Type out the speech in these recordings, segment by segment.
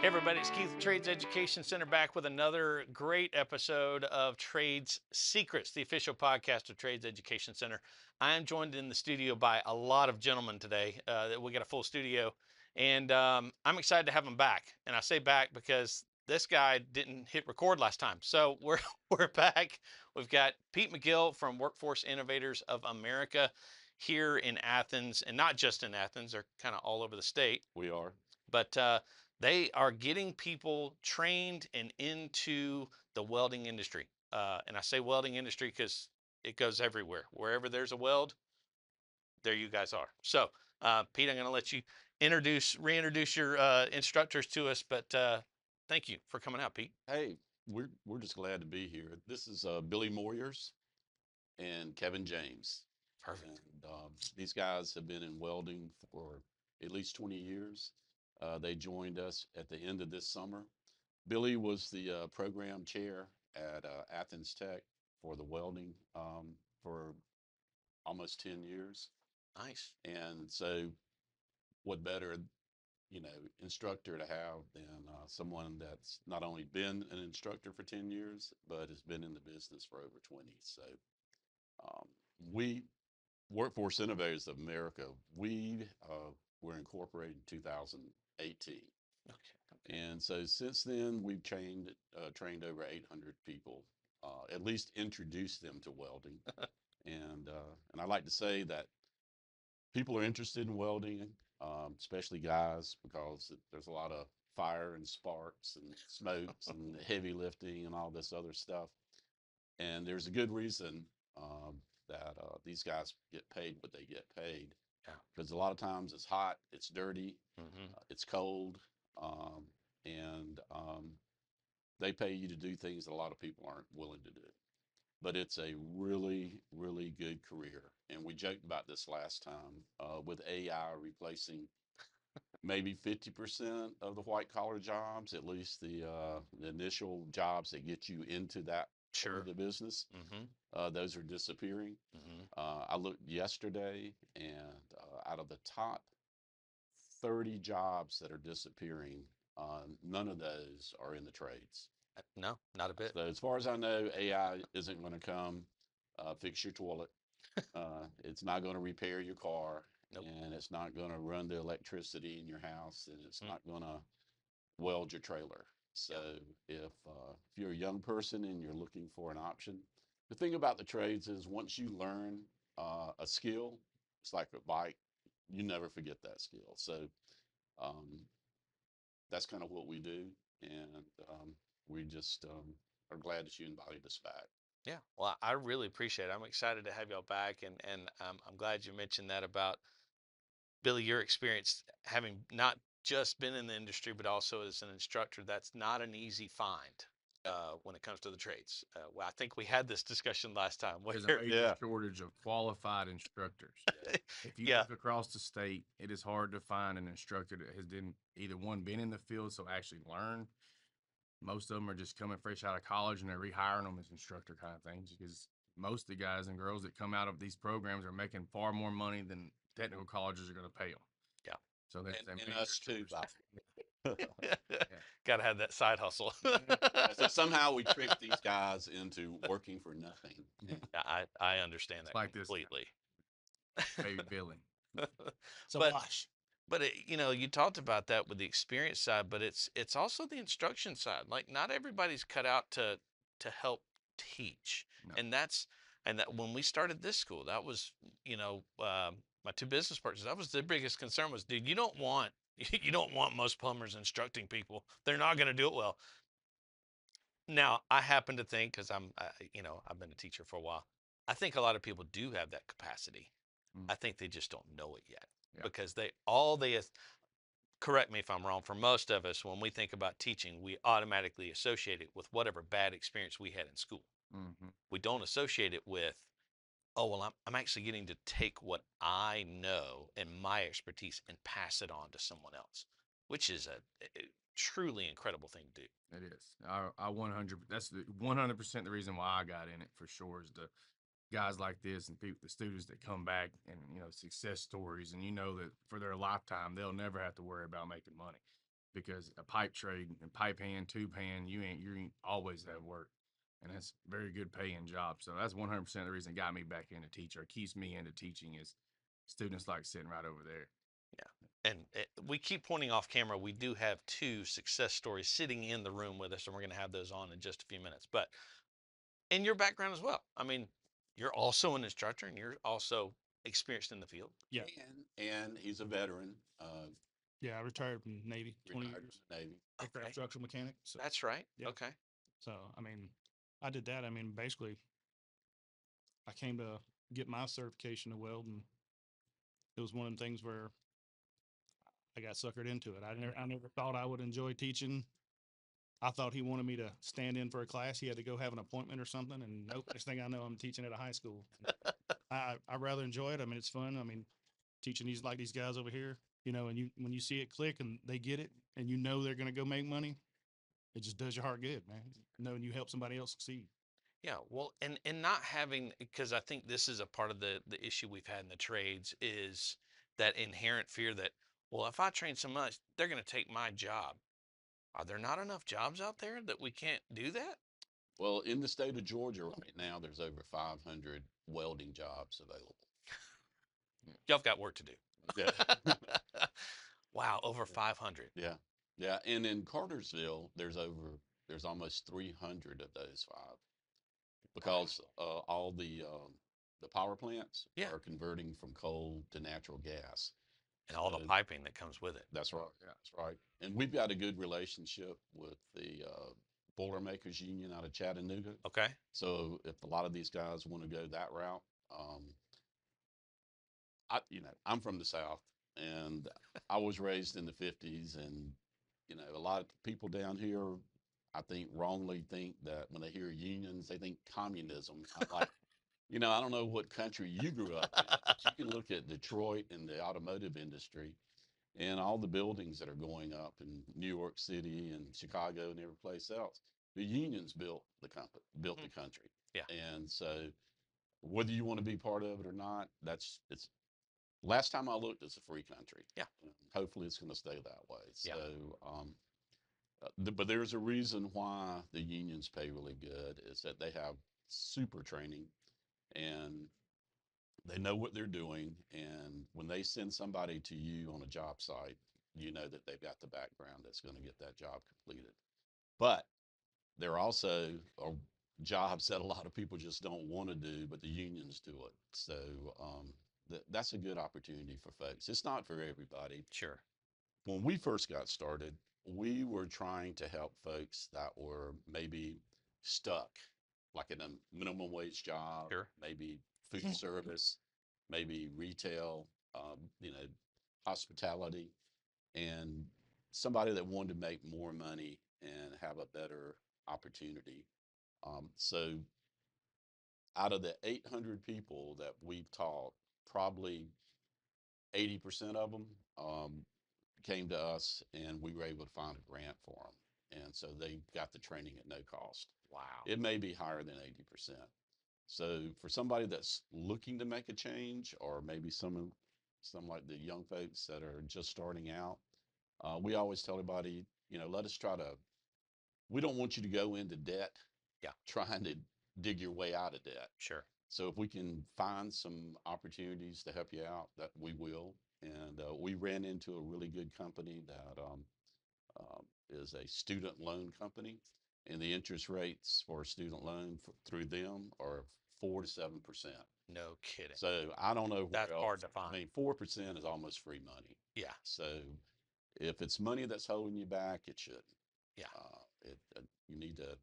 Hey everybody, it's Keith, Trades Education Center, back with another great episode of Trades Secrets, the official podcast of Trades Education Center. I am joined in the studio by a lot of gentlemen today. We got a full studio, and I'm excited to have them back. And I say back because this guy didn't hit record last time, so we're back. We've got Pete McGill from Workforce Innovators of America here in Athens, and not just in Athens; they're kind of all over the state. We are. But they are getting people trained and into the welding industry. And I say welding industry because it goes everywhere. Wherever there's a weld, there you guys are. So, Pete, I'm going to let you reintroduce your instructors to us. But thank you for coming out, Pete. Hey, we're just glad to be here. This is Billy Moyers and Kevin James. Perfect. And these guys have been in welding for at least 20 years. They joined us at the end of this summer. Billy was the program chair at Athens Tech for the welding for almost 10 years. Nice. And so, what better instructor to have than someone that's not only been an instructor for 10 years, but has been in the business for over 20. So um, we, Workforce Innovators of America, we were incorporated in 2018. Okay. And so since then, we've trained over 800 people, at least introduced them to welding. And I like to say that people are interested in welding, especially guys, because there's a lot of fire and sparks and smokes and heavy lifting and all this other stuff. And there's a good reason that these guys get paid what they get paid. Yeah. Because a lot of times it's hot, it's dirty, Mm-hmm. it's cold, um, and they pay you to do things that a lot of people aren't willing to do. But it's a really, really good career. And we joked about this last time with AI replacing maybe 50% of the white collar jobs, at least the initial jobs that get you into that part of Sure. the business. Mm-hmm. Those are disappearing. Mm-hmm. I looked yesterday, and out of the top 30 jobs that are disappearing, none of those are in the trades. No, not a bit. So, as far as I know, AI isn't going to come fix your toilet. It's not going to repair your car, Nope. and it's not going to run the electricity in your house, and it's Mm. not going to weld your trailer. So Yeah. if you're a young person and you're looking for an option, the thing about the trades is once you learn a skill, it's like a bike, you never forget that skill. So um, that's kind of what we do, and we just are glad that you invited us back. Yeah, well, I really appreciate it. I'm excited to have y'all back, and I'm glad you mentioned that about Billy, your experience having not just been in the industry, but also as an instructor. That's not an easy find when it comes to the trades. Well, I think we had this discussion last time. There's a Where, major Yeah, shortage of qualified instructors. If you yeah, look across the state, it is hard to find an instructor that has either one been in the field, so actually learned. Most of them are just coming fresh out of college and they're rehiring them as instructor kind of things because most of the guys and girls that come out of these programs are making far more money than technical colleges are going to pay them. yeah, So there's a and major us too, shortage. by the way. Yeah. got to have that side hustle. So somehow we tricked these guys into working for nothing. Yeah, I understand It's that like this completely. baby Billy. So But wash. But you talked about that with the experience side, but it's also the instruction side. Like not everybody's cut out to help teach, No. and that when we started this school, that was my two business partners. That was their biggest concern was, dude, you don't want you don't want most plumbers instructing people. They're not going to do it well. Now I happen to think because I've been a teacher for a while. I think a lot of people do have that capacity. Mm. I think they just don't know it yet Yeah. because they correct me if I'm wrong, for most of us, when we think about teaching, we automatically associate it with whatever bad experience we had in school. Mm-hmm. We don't associate it with, oh, well, I'm actually getting to take what I know and my expertise and pass it on to someone else, which is a truly incredible thing to do. It is. I 100. That's the 100% the reason why I got in it for sure is the guys like this and people, the students that come back and success stories, and that for their lifetime they'll never have to worry about making money. because a pipe trade and pipe hand, tube hand, you ain't always have work. And that's very good paying job. So that's 100% the reason that got me back into teaching, or keeps me into teaching, is students like sitting right over there. Yeah. And we keep pointing off camera. We do have 2 success stories sitting in the room with us, and we're going to have those on in just a few minutes. But in your background as well, I mean, you're also an instructor and you're also experienced in the field. Yeah. And he's a veteran, Yeah, I retired from Navy, 20 retired years, from the Navy. aircraft Okay. structural mechanic. So, That's right. Yeah. Okay. so I mean, I did that. I mean, basically, I came to get my certification to weld, and it was one of the things where I got suckered into it. I never thought I would enjoy teaching. I thought he wanted me to stand in for a class. He had to go have an appointment or something, and nope. Next thing I know, I'm teaching at a high school. I rather enjoy it. I mean, it's fun. I mean, teaching these guys over here, and when you see it click and they get it, and they're going to go make money, it just does your heart good, man. Knowing you help somebody else succeed. Yeah, well, and not having, because I think this is a part of the issue we've had in the trades, is that inherent fear that, well, if I train so much, they're going to take my job. Are there not enough jobs out there that we can't do that? Well, in the state of Georgia right now, there's over 500 welding jobs available. Y'all have got work to do. Yeah. Wow, over 500. Yeah. Yeah. And in Cartersville, there's almost 300 of those 5, because all the power plants Yeah. are converting from coal to natural gas. And all the So piping that comes with it. that's right. Yeah. That's right. And we've got a good relationship with the Boilermakers Union out of Chattanooga. Okay. So if a lot of these guys want to go that route, I'm from the South, and I was raised in the '50s, and a lot of people down here, I think, wrongly think that when they hear unions, they think communism. I'm like, I don't know what country you grew up in. But you can look at Detroit and the automotive industry and all the buildings that are going up in New York City and Chicago and every place else. The unions built the company, built the country. Yeah. And so whether you want to be part of it or not, it's last time I looked, it's a free country. Yeah. And hopefully it's going to stay that way. Yeah. So, but there's a reason why the unions pay really good, is that they have super training and they know what they're doing. And when they send somebody to you on a job site, you know that they've got the background that's going to get that job completed. But there also are jobs that a lot of people just don't want to do, but the unions do it. So that's a good opportunity for folks. It's not for everybody. Sure. When we first got started, we were trying to help folks that were maybe stuck, like in a minimum wage job, Sure. maybe food service, maybe retail, hospitality, and somebody that wanted to make more money and have a better opportunity. So out of the 800 people that we've taught, probably 80% of them came to us, and we were able to find a grant for them. And so they got the training at no cost. Wow. It may be higher than 80%. So for somebody that's looking to make a change, or maybe some like the young folks that are just starting out, we always tell everybody, let us try to, we don't want you to go into debt. Yeah. Trying to dig your way out of debt. Sure. So if we can find some opportunities to help you out, that we will. And we ran into a really good company that is a student loan company, and the interest rates for a student loan through them are 4 to 7%. No kidding. So I don't know where That's else. hard to find. I mean, 4% is almost free money. Yeah. So if it's money that's holding you back, it shouldn't. Yeah. You need to,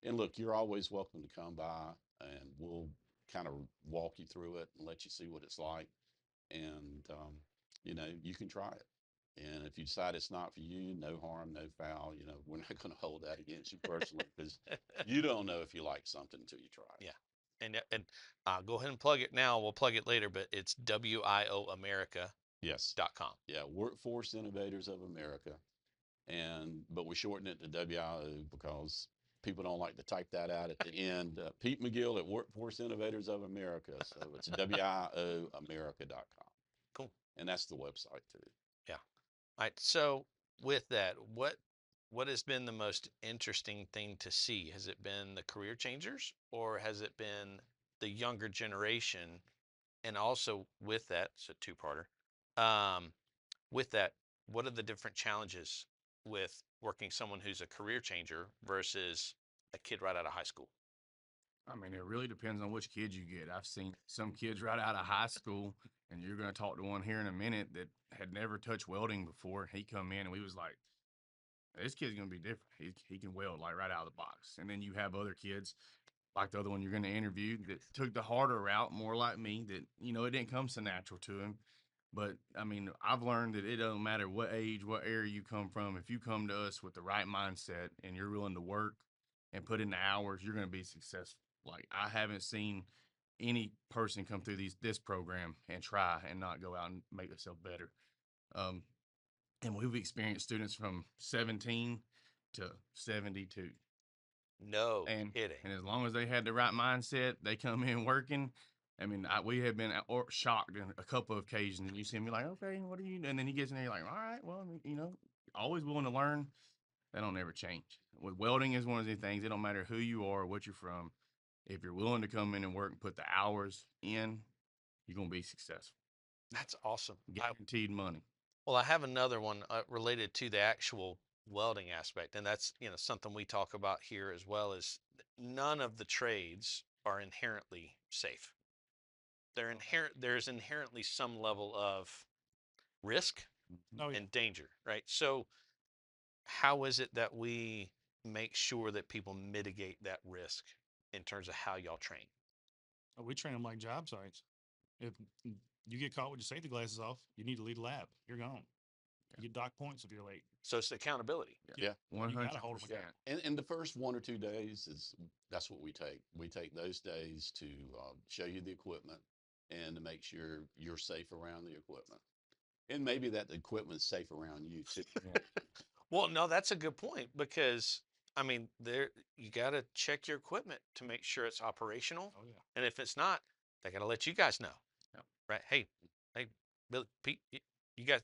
and look, you're always welcome to come by, and we'll kind of walk you through it and let you see what it's like. And, you can try it. And if you decide it's not for you, no harm, no foul. We're not going to hold that against you personally, because you don't know if you like something until you try it. Yeah. And go ahead and plug it now. We'll plug it later, but it's WIOAmerica.com. Yes. Yeah. Workforce Innovators of America. But we shorten it to WIO because people don't like to type that out at the end. Pete McGill at Workforce Innovators of America. So it's WIOAmerica.com. Cool. And that's the website too. Yeah. All right. So with that, what has been the most interesting thing to see? Has it been the career changers, or has it been the younger generation? And also with that, it's a two-parter. Um, with that, what are the different challenges with working someone who's a career changer versus a kid right out of high school? I mean, it really depends on which kid you get. I've seen some kids right out of high school, and you're going to talk to one here in a minute that had never touched welding before. He come in and we was like, this kid's going to be different. He can weld like right out of the box. And then you have other kids like the other one you're going to interview that took the harder route, more like me, that, you know, it didn't come so natural to him. But I mean, I've learned that it don't matter what age, what area you come from. If you come to us with the right mindset and you're willing to work and put in the hours, you're going to be successful. Like I haven't seen any person come through this program and try and not go out and make themselves better. Um, and we've experienced students from 17 to 72. No And kidding. and as long as they had the right mindset, they come in working. I mean, we have been shocked in a couple of occasions, and you see me like, okay, what are you? And then he gets in there, you're like, all right, well, I mean, you know, always willing to learn. That don't ever change. With welding is one of the things. It don't matter who you are, what you're from. If you're willing to come in and work and put the hours in, you're gonna be successful. That's awesome. Guaranteed money. Well, I have another one related to the actual welding aspect, and that's something we talk about here as well. Is none of the trades are inherently safe. There's inherently some level of risk Oh yeah. and danger, right? So how is it that we make sure that people mitigate that risk in terms of how y'all train? Oh, we train them like job sites. If you get caught with your safety glasses off, you need to leave the lab. You're gone. You get dock points if you're late. So it's the accountability. Yeah. One You hundred gotta hold 'em percent. And the first 1 or 2 days that's what we take. We take those days to show you the equipment and to make sure you're safe around the equipment, and maybe that the equipment's safe around you too. Well, no, that's a good point because I mean, there you got to check your equipment to make sure it's operational, Oh yeah. and if it's not, they got to let you guys know, Yep. right? Hey, Billy, Pete, you guys,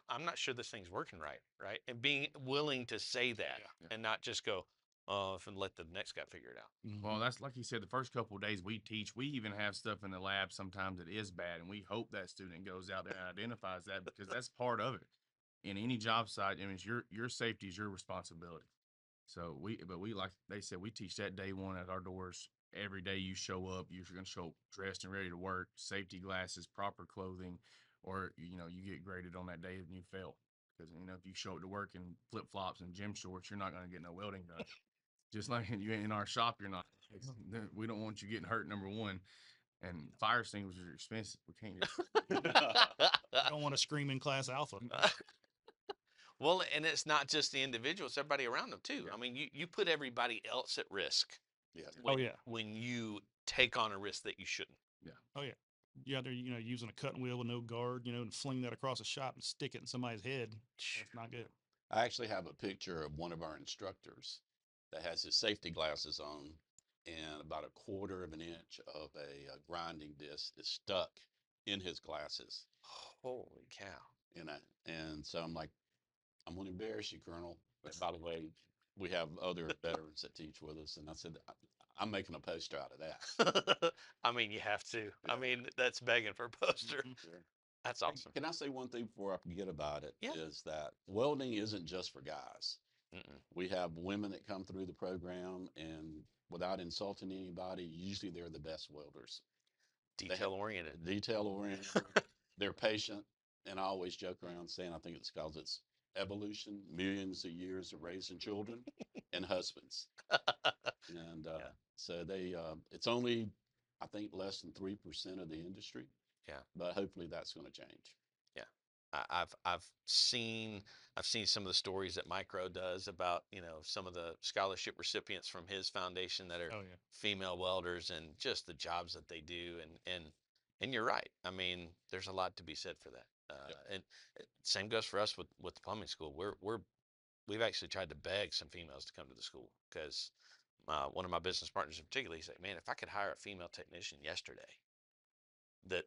I'm not sure this thing's working right, right? And being willing to say that Yeah. and not just go, oh, and let the next guy figure it out. Well, that's like you said, the first couple of days we teach, we even have stuff in the lab sometimes that is bad, and we hope that student goes out there and identifies that because that's part of it. In any job site, I mean, it's your safety is your responsibility. So but we like they said, we teach that day one at our doors. Every day you show up, you're going to show up dressed and ready to work, safety glasses, proper clothing, or you know you get graded on that day and you fail. Because you know if you show up to work in flip flops and gym shorts, you're not going to get no welding done. Just like you in our shop, you're not. We don't want you getting hurt. Number one, and fire extinguishers are expensive. We can't just. I don't want to scream in class alpha. Well, and it's not just the individual; it's everybody around them too. Yeah. I mean, you put everybody else at risk Yeah. when, Oh yeah. when you take on a risk that you shouldn't. Oh yeah. You out there, using a cutting wheel with no guard, and fling that across a shop and stick it in somebody's head. That's not good. I actually have a picture of one of our instructors that has his safety glasses on, and about a quarter of an inch of a grinding disc is stuck in his glasses. Holy cow! And so I'm like, I'm going to embarrass you, Colonel. But by the way, we have other veterans that teach with us, and I said, I'm making a poster out of that. I mean, you have to. I Yeah. mean, that's begging for a poster. Mhm. Sure. That's awesome. Can I say one thing before I forget about it? Yeah. Is that welding isn't just for guys. Mm-mm. We have women that come through the program, and without insulting anybody, usually they're the best welders. Detail oriented. Detail oriented. They're patient, and I always joke around saying I think it's because it's evolution, millions of years of raising children and husbands, and Yeah. so it's only I think less than 3% of the industry. Yeah. But hopefully that's going to change. Yeah. I've seen some of the stories that Micro does about some of the scholarship recipients from his foundation that are Oh yeah. female welders and just the jobs that they do and you're right. I mean, there's a lot to be said for that. Yep. And same goes for us with the plumbing school. We've actually tried to beg some females to come to the school because one of my business partners in particular, he said, "Man, if I could hire a female technician yesterday,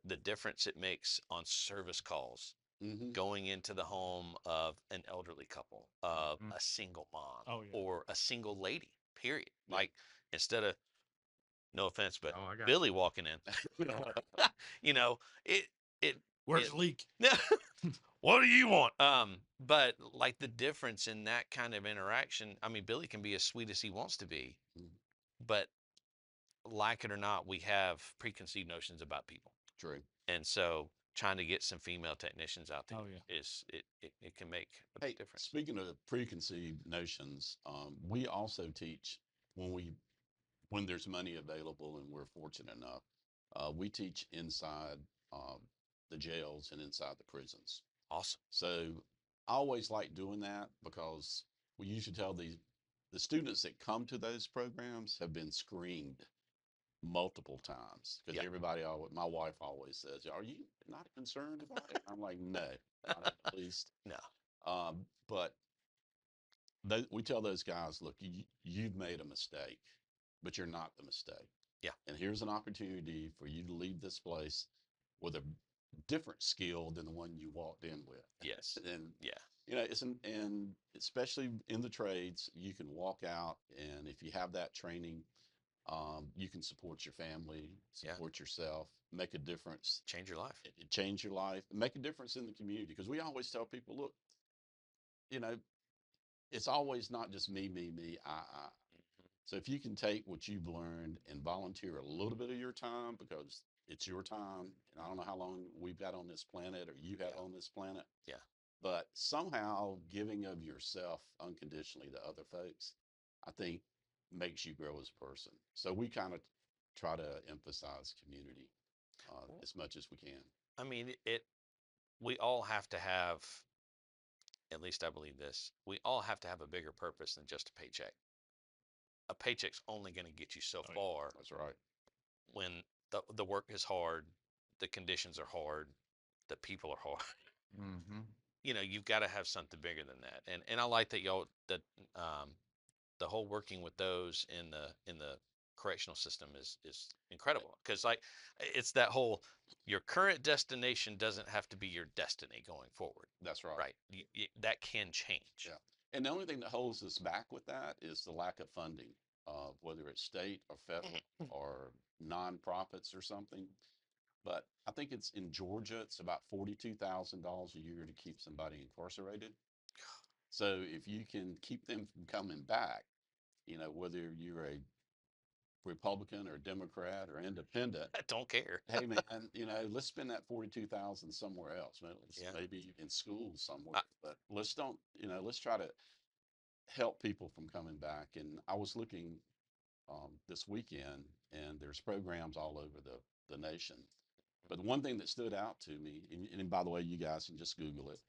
the difference it makes on service calls Hmm. going into the home of an elderly couple, of Mm. a single mom, Oh, yeah. or a single lady, period. Yeah. Like, instead of, no offense, but Oh, I got Billy walking in, you know, it, it, Where's it, the leak? what do you want? But like, the difference in that kind of interaction, I mean, Billy can be as sweet as he wants to be, Mhm. but like it or not, we have preconceived notions about people. True. And so trying to get some female technicians out there Oh, yeah. it can make a Hey, big difference. speaking of preconceived notions, we also teach when when there's money available and we're fortunate enough, we teach inside um, the jails and inside the prisons. Awesome. So I always like doing that because we usually tell the students that come to those programs have been screened multiple times because Yeah. everybody always, my wife always says, "Are you not concerned about it?" I'm like, "No, not at the least." No. But we tell those guys, "Look, you've made a mistake, but you're not the mistake. Yeah. And here's an opportunity for you to leave this place with a different skill than the one you walked in with." Yes. And Yeah. and especially in the trades, you can walk out, and if you have that training, you can support your family, Yeah. support yourself, make a difference, Change your life. change your life, make a difference in the community. Because we always tell people, look, you know, it's always not just me, I. Mhm. So if you can take what you've learned and volunteer a little bit of your time, because it's your time, and I don't know how long we've got on this planet or you have Yeah. on this planet, Yeah. but somehow giving of yourself unconditionally to other folks, I think makes you grow as a person. So we kind of try to emphasize community Well, as much as we can. I mean, we all have to have, at least I believe this, we all have to have a bigger purpose than just a paycheck. A paycheck's only going to get you so Oh, yeah. far That's right. when the work is hard, the conditions are hard, the people are hard. Mm-hmm. You've got to have something bigger than that. And I like that y'all, that um, the whole working with those in the correctional system is incredible, because, like, it's that whole, your current destination doesn't have to be your destiny going forward, That's right. right? That can change. Yeah. And the only thing that holds us back with that is the lack of funding, whether it's state or federal or nonprofits or something. But I think it's in Georgia, it's about $42,000 a year to keep somebody incarcerated. So if you can keep them from coming back, whether you're a Republican or Democrat or independent, I don't care. hey man, let's spend that 42,000 somewhere else. Yeah. Maybe in schools somewhere, I, but let's don't, let's try to help people from coming back. And I was looking this weekend, and there's programs all over the nation. But the one thing that stood out to me, and by the way, you guys can just Google it.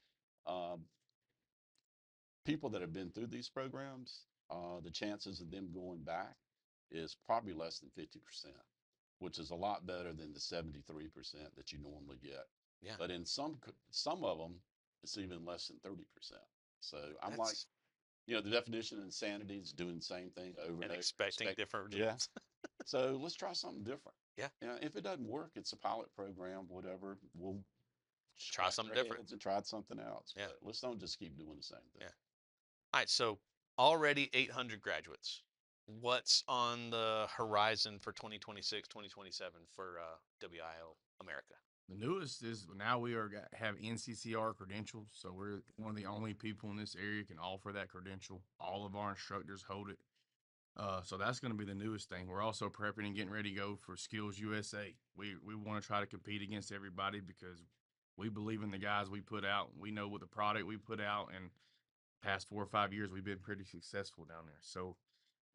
Um, People that have been through these programs, the chances of them going back is probably less than 50%, which is a lot better than the 73% that you normally get. yeah. But in some of them, it's even less than 30%. So I'm like, That's the definition of insanity is doing the same thing over and and over. expecting different Yeah. results. So let's try something different. Yeah. If it doesn't work, it's a pilot program, whatever. We'll Try scratch something our different. heads and try something else. Yeah. But let's don't just keep doing the same thing. Yeah. All right. So already 800 graduates. What's on the horizon for 2026, 2027 for WIO America? The newest is now we have NCCR credentials, so we're one of the only people in this area can offer that credential. All of our instructors hold it. So that's going to be the newest thing. We're also prepping and getting ready to go for Skills USA. We want to try to compete against everybody because we believe in the guys we put out. We know what the product we put out, and past 4 or 5 years we've been pretty successful down there. So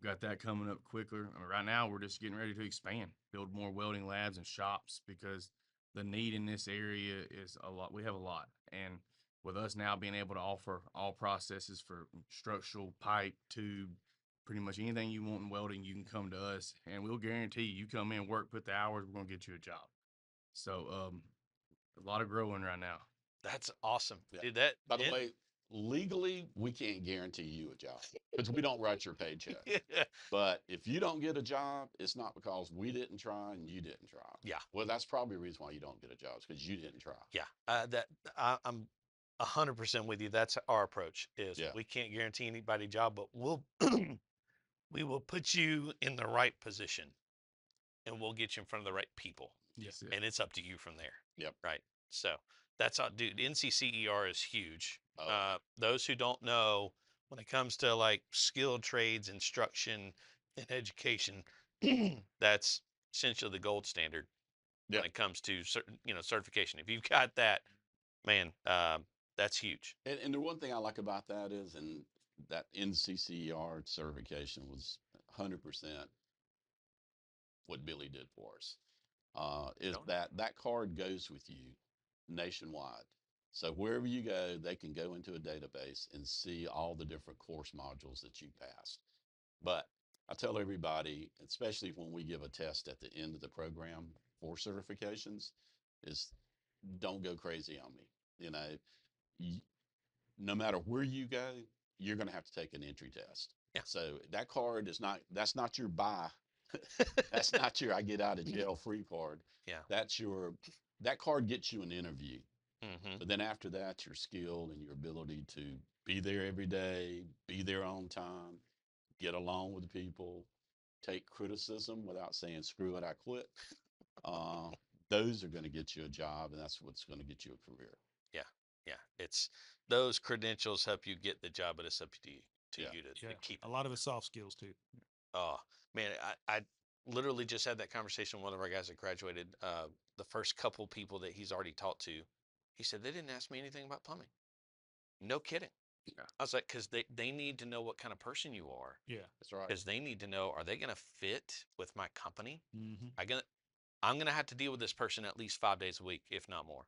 we got that coming up quicker. I mean, right now we're just getting ready to expand, build more welding labs and shops because the need in this area is a lot. We have a lot, and with us now being able to offer all processes for structural, pipe, tube, pretty much anything you want in welding, you can come to us, and we'll guarantee you come in, work, put the hours, we're gonna get you a job. So a lot of growing right now. That's awesome, Yeah. dude. That By the it, way, legally, we can't guarantee you a job because we don't write your paycheck. Yeah. But if you don't get a job, it's not because we didn't try and you didn't try. Yeah. Well, that's probably the reason why you don't get a job is because you didn't try. Yeah. I'm 100% with you. That's our approach. Is Yeah. we can't guarantee anybody a job, but we'll we will put you in the right position, and we'll get you in front of the right people, Yes, and it's up to you from there. Yep. Right. So that's all, dude. NCCER is huge. Oh. Those who don't know, when it comes to like skilled trades, instruction, and education, that's essentially the gold standard when Yep. it comes to certain, certification. If you've got that, man, that's huge. And the one thing I like about that is, and that NCCER certification was 100% what Billy did for us. Is Don't- that card goes with you nationwide. So wherever you go, they can go into a database and see all the different course modules that you passed. But I tell everybody, especially when we give a test at the end of the program for certifications, is don't go crazy on me. You know, y no matter where you go, you're going to have to take an entry test. Yeah. So that card is not, that's not your buy. That's not your I get out of jail free card. Yeah. That's your, that card gets you an interview. Hmm. But then after that, your skill and your ability to be there every day, be there on time, get along with people, take criticism without saying, screw it, I quit. Uh, those are going to get you a job, and that's what's going to get you a career. Yeah. Yeah. It's those credentials help you get the job, but it's up to you Yeah. to Yeah. keep A it. lot of it's soft skills too. Oh man, I literally just had that conversation with one of our guys that graduated. The first couple people that he's already talked to, he said they didn't ask me anything about plumbing. No kidding. Yeah. I was like, because they need to know what kind of person you are. Yeah. That's right. Because they need to know, are they going to fit with my company? Mm-hmm. I'm gonna have to deal with this person at least 5 days a week, if not more.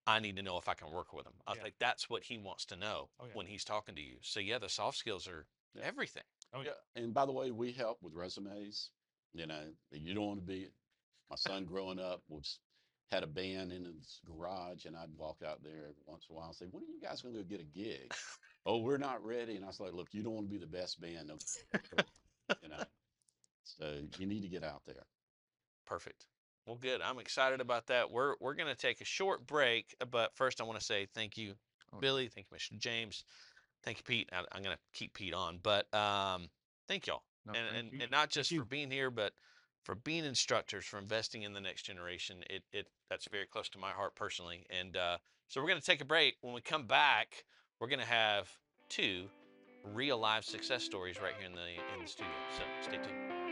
I need to know if I can work with them. I was Yeah. like, that's what he wants to know Oh, yeah. when he's talking to you. So yeah, the soft skills are Yeah. everything. Oh, yeah. Yeah. And by the way, we help with resumes. You know, you don't want to be, my son growing up was, had a band in his garage, and I'd walk out there every once in a while and say, when are you guys going to go get a gig? Oh, we're not ready. And I was like, look, you don't want to be the best band. No, you know, so you need to get out there. Perfect. Well, good. I'm excited about that. We're gonna take a short break, but first I want to say thank you, Oh, Billy. Thank you, Mr. James. Thank you, Pete. I'm gonna keep Pete on, but thank y'all, no, and thank you. and not just you. for being here, but for being instructors, for investing in the next generation. It that's very close to my heart personally, and so we're gonna take a break. When we come back, we're gonna have two real live success stories right here in the studio. So stay tuned.